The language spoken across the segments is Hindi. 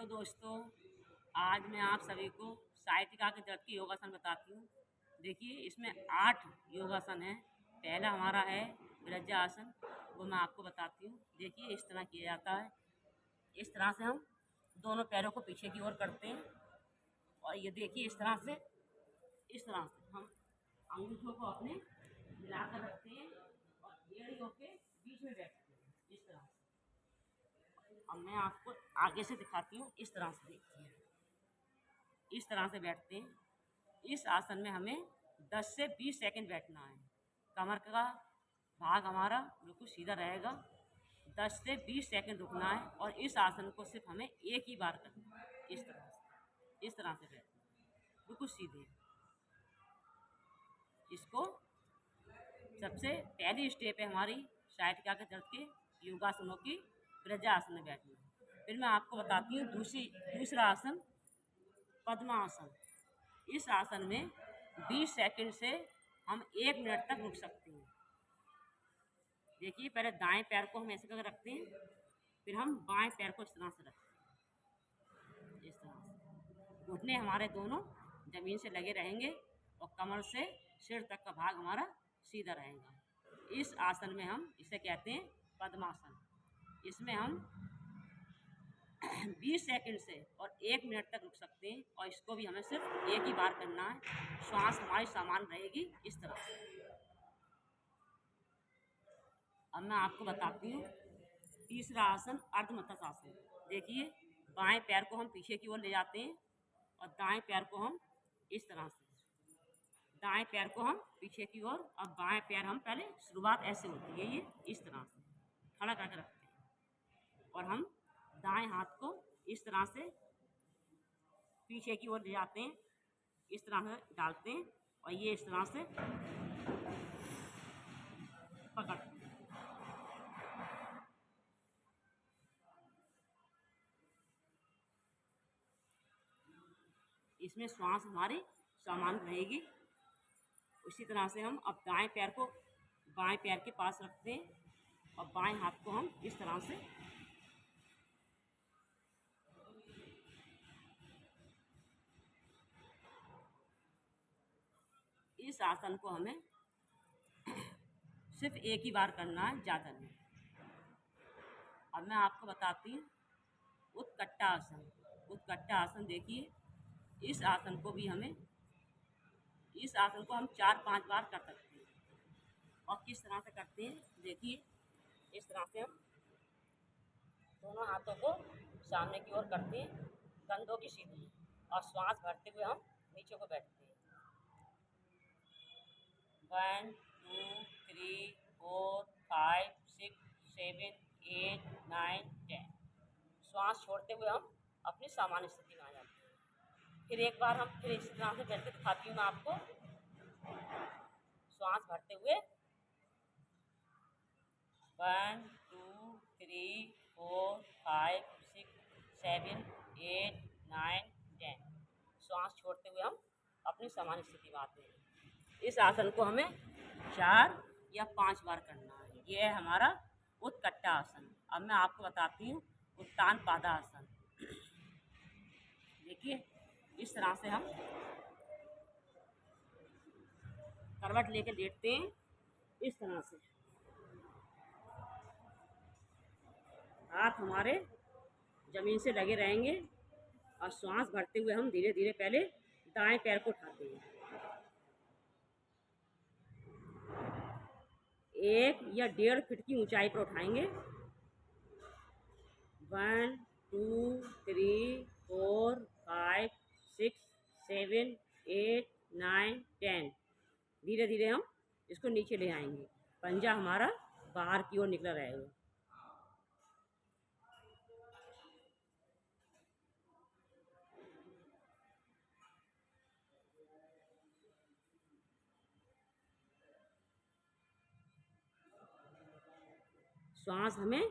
हेलो दोस्तों, आज मैं आप सभी को साइटिका के दर्द की योगासन बताती हूँ। देखिए, इसमें 8 योगासन हैं। पहला हमारा है वज्रासन, वो मैं आपको बताती हूँ। देखिए, इस तरह किया जाता है। इस तरह से हम दोनों पैरों को पीछे की ओर करते हैं और ये देखिए इस तरह से हम अंगूठों को अपने मिलाकर रखते हैं और एड़ियों के बीच में बैठते हैं इस तरह से। अब मैं आपको आगे से दिखाती हूँ। इस तरह से देखिए, इस तरह से बैठते हैं। इस आसन में हमें 10 से 20 सेकंड बैठना है। कमर का भाग हमारा बिल्कुल सीधा रहेगा। 10 से 20 सेकंड रुकना है और इस आसन को सिर्फ हमें एक ही बार करना है। इस तरह से बैठना है, बिल्कुल सीधे। इसको सबसे पहली स्टेप है हमारी साइटिका के दर्द के योगासनों की वज्रासन में बैठना। फिर मैं आपको बताती हूँ दूसरा आसन पद्मासन। इस आसन में 20 सेकंड से हम 1 मिनट तक रुक सकते हैं। देखिए, पहले दाएं पैर को हम ऐसे करके रखते हैं, फिर हम बाएं पैर को इस तरह से रखते हैं। इस तरह से घुटने हमारे दोनों जमीन से लगे रहेंगे और कमर से सिर तक का भाग हमारा सीधा रहेगा। इस आसन में हम इसे कहते हैं पद्मासन। इसमें हम 20 सेकंड से और 1 मिनट तक रुक सकते हैं और इसको भी हमें सिर्फ एक ही बार करना है। श्वास हमारी समान रहेगी इस तरह से। अब मैं आपको बताती हूँ तीसरा आसन अर्धमस्तक आसन। देखिए, बाएं पैर को हम पीछे की ओर ले जाते हैं और दाएं पैर को हम इस तरह से, दाएं पैर को हम पीछे की ओर और बाएं पैर हम पहले शुरुआत ऐसे होती है, ये इस तरह से खड़ा करके रखते हैं और हम दाएं हाथ को इस तरह से पीछे की ओर ले जाते हैं, इस तरह से डालते हैं और ये इस तरह से पकड़ते हैं। इसमें श्वास हमारी समान रहेगी। उसी तरह से हम अब दाएं पैर को बाएं पैर के पास रखते हैं और बाएं हाथ को हम इस तरह से इस आसन को हमें सिर्फ एक ही बार करना है, ज़्यादा नहीं। अब मैं आपको बताती हूँ उत्कट्टा आसन। उत्कट्टा आसन देखिए, इस आसन को हम 4-5 बार कर सकते हैं। और किस तरह से करते हैं देखिए, इस तरह से हम दोनों हाथों को सामने की ओर करते हैं, कंधों की सीधी, और श्वास भरते हुए हम नीचे को बैठते हैं। 1 2 3 4 5 6 7 8 9 10। श्वास छोड़ते हुए हम अपनी सामान्य स्थिति में आ जाते हैं। फिर एक बार हम फिर इस तरह से बैठ के दिखाती हूँ मैं आपको। श्वास भरते हुए 1 2 3 4 5 6 7 8 9 10। श्वास छोड़ते हुए हम अपनी सामान्य स्थिति में आते हैं। इस आसन को हमें 4 या 5 बार करना है। ये है हमारा उत्कट्टा आसन। अब मैं आपको बताती हूँ उत्तान पादासन। देखिए, इस तरह से हम करवट लेकर लेटते हैं, इस तरह से हाथ हमारे जमीन से लगे रहेंगे और श्वास भरते हुए हम धीरे धीरे पहले दाएं पैर को उठाते हैं। 1 या 1.5 फीट की ऊंचाई पर उठाएंगे। 1 2 3 4 5 6 7 8 9 10। धीरे धीरे हम इसको नीचे ले आएंगे। पंजा हमारा बाहर की ओर निकला रहेगा। श्वास हमें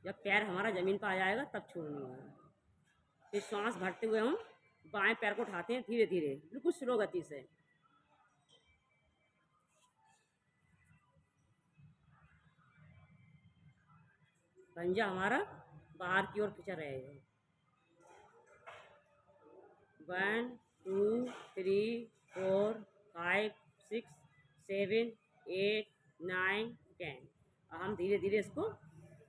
जब पैर हमारा ज़मीन पर आ जाएगा तब छोड़नी है। फिर श्वास भरते हुए हम बाएं पैर को उठाते हैं धीरे धीरे, बिल्कुल स्लो गति से। पंजा हमारा बाहर की ओर खींचा रहेगा। 1 2 3 4 5 6 7 8 9 10। हम धीरे धीरे इसको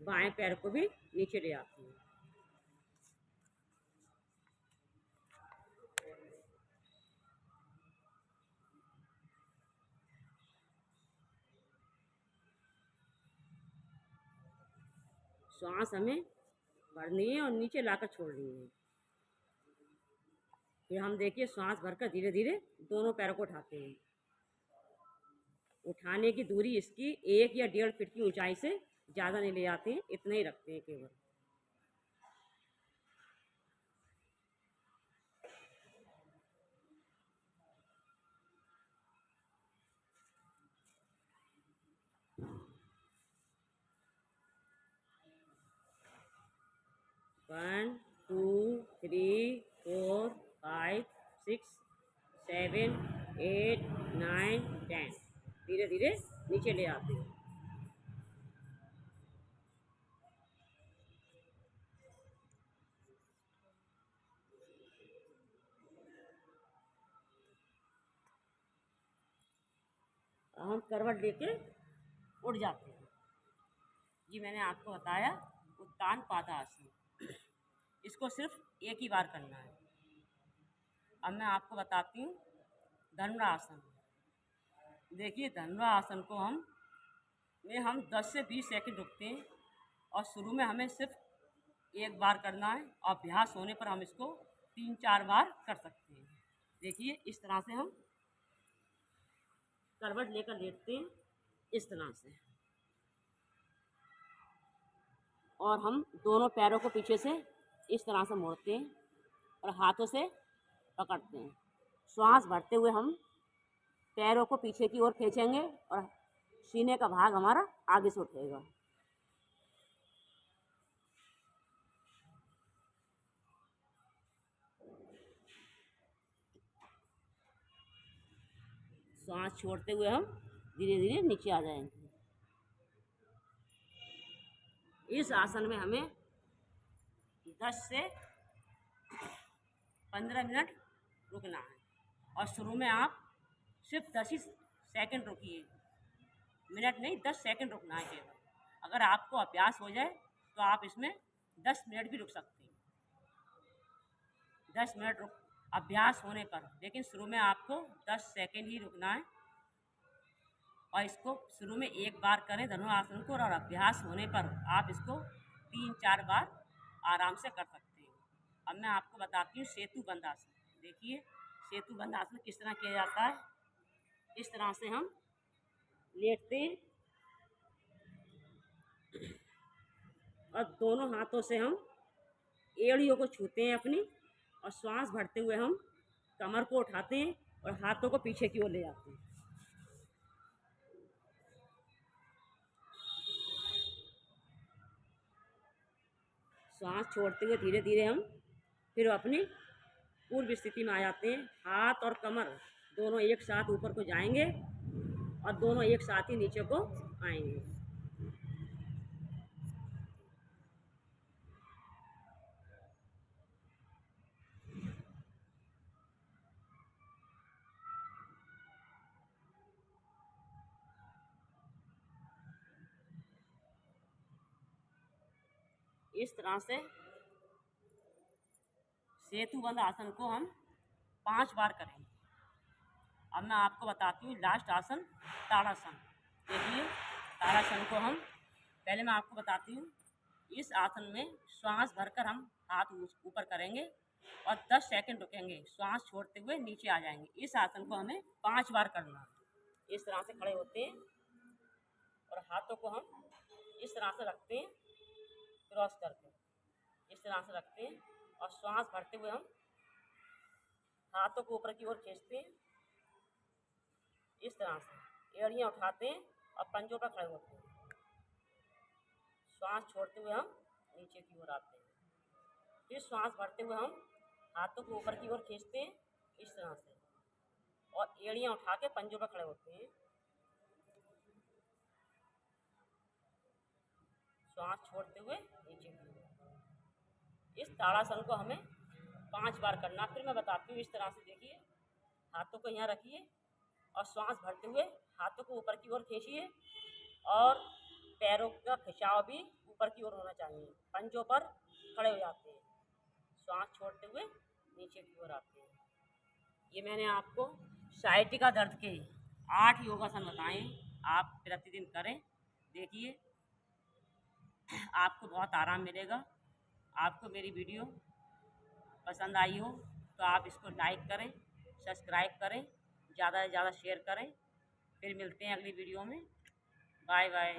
बाएं पैर को भी नीचे ले आते हैं। श्वास हमें भरनी है और नीचे लाकर छोड़नी है। फिर हम देखिए श्वास भरकर धीरे धीरे दोनों पैरों को उठाते हैं। उठाने की दूरी इसकी 1 या 1.5 फीट की ऊंचाई से ज़्यादा नहीं ले आते हैं, इतना ही रखते हैं केवल। वन 2 3 4 5 6 7 8 9 10। धीरे धीरे नीचे ले आते हैं। हम करवट लेके उठ जाते हैं। ये मैंने आपको बताया उत्तान पादासन। इसको सिर्फ एक ही बार करना है। अब मैं आपको बताती हूँ धनुरासन। देखिए धनुरासन को हम 10 से 20 सेकंड रुकते हैं और शुरू में हमें सिर्फ एक बार करना है और अभ्यास होने पर हम इसको 3-4 बार कर सकते हैं। देखिए इस तरह से हम करवट लेकर लेटते हैं, इस तरह से, और हम दोनों पैरों को पीछे से इस तरह से मोड़ते हैं और हाथों से पकड़ते हैं। श्वास भरते हुए हम पैरों को पीछे की ओर खींचेंगे और सीने का भाग हमारा आगे से उठेगा। श्वास छोड़ते हुए हम धीरे धीरे नीचे आ जाएंगे। इस आसन में हमें 10 से 15 मिनट रुकना है और शुरू में आप सिर्फ 10 ही सेकंड रुकिए, मिनट नहीं 10 सेकंड रुकना है केवल। अगर आपको अभ्यास हो जाए तो आप इसमें 10 मिनट भी रुक सकते हैं। 10 मिनट रुक अभ्यास होने पर, लेकिन शुरू में आपको 10 सेकंड ही रुकना है और इसको शुरू में एक बार करें धनुरासन को, और अभ्यास होने पर आप इसको 3-4 बार आराम से कर सकते हैं। अब मैं आपको बताती हूँ सेतु बंद आसन। देखिए सेतु बंद आसन किस तरह किया जाता है। इस तरह से हम लेटते हैं और दोनों हाथों से हम एड़ियों को छूते हैं अपनी, और श्वास भरते हुए हम कमर को उठाते हैं और हाथों को पीछे की ओर ले जाते हैं। श्वास छोड़ते हुए धीरे धीरे हम फिर अपनी पूर्व स्थिति में आ जाते हैं। हाथ और कमर दोनों एक साथ ऊपर को जाएंगे और दोनों एक साथ ही नीचे को आएंगे। इस तरह से सेतुबंद आसन को हम 5 बार करेंगे। अब मैं आपको बताती हूँ लास्ट आसन ताड़ासन। देखिए ताड़ासन को हम पहले मैं आपको बताती हूँ। इस आसन में श्वास भरकर हम हाथ ऊपर करेंगे और 10 सेकंड रुकेंगे, श्वास छोड़ते हुए नीचे आ जाएंगे। इस आसन को हमें 5 बार करना है। इस तरह से खड़े होते हैं और हाथों को हम इस तरह से रखते हैं, क्रॉस करके इस तरह से रखते हैं और श्वास भरते हुए हम हाथों को ऊपर की ओर खींचते हैं। इस तरह से एड़ियाँ उठाते हैं और पंजों पर खड़े होते हैं। श्वास छोड़ते हुए हम नीचे की ओर आते हैं। फिर श्वास भरते हुए हम हाथों को ऊपर की ओर खींचते हैं इस तरह से, और एड़ियाँ उठा के पंजों पर खड़े होते हैं। श्वास छोड़ते हुए नीचे की ओर। इस ताड़ासन को हमें 5 बार करना। फिर मैं बताती हूँ इस तरह से। देखिए, हाथों को यहाँ रखिए और श्वास भरते हुए हाथों को ऊपर की ओर खींचिए और पैरों का खिंचाव भी ऊपर की ओर होना चाहिए। पंजों पर खड़े हो जाते हैं, श्वास छोड़ते हुए नीचे की ओर आते हैं। ये मैंने आपको साइटिका दर्द के 8 योगासन बताए, आप प्रतिदिन करें। देखिए, आपको बहुत आराम मिलेगा। आपको मेरी वीडियो पसंद आई हो तो आप इसको लाइक करें, सब्सक्राइब करें, ज़्यादा से ज़्यादा शेयर करें। फिर मिलते हैं अगली वीडियो में। Bye bye.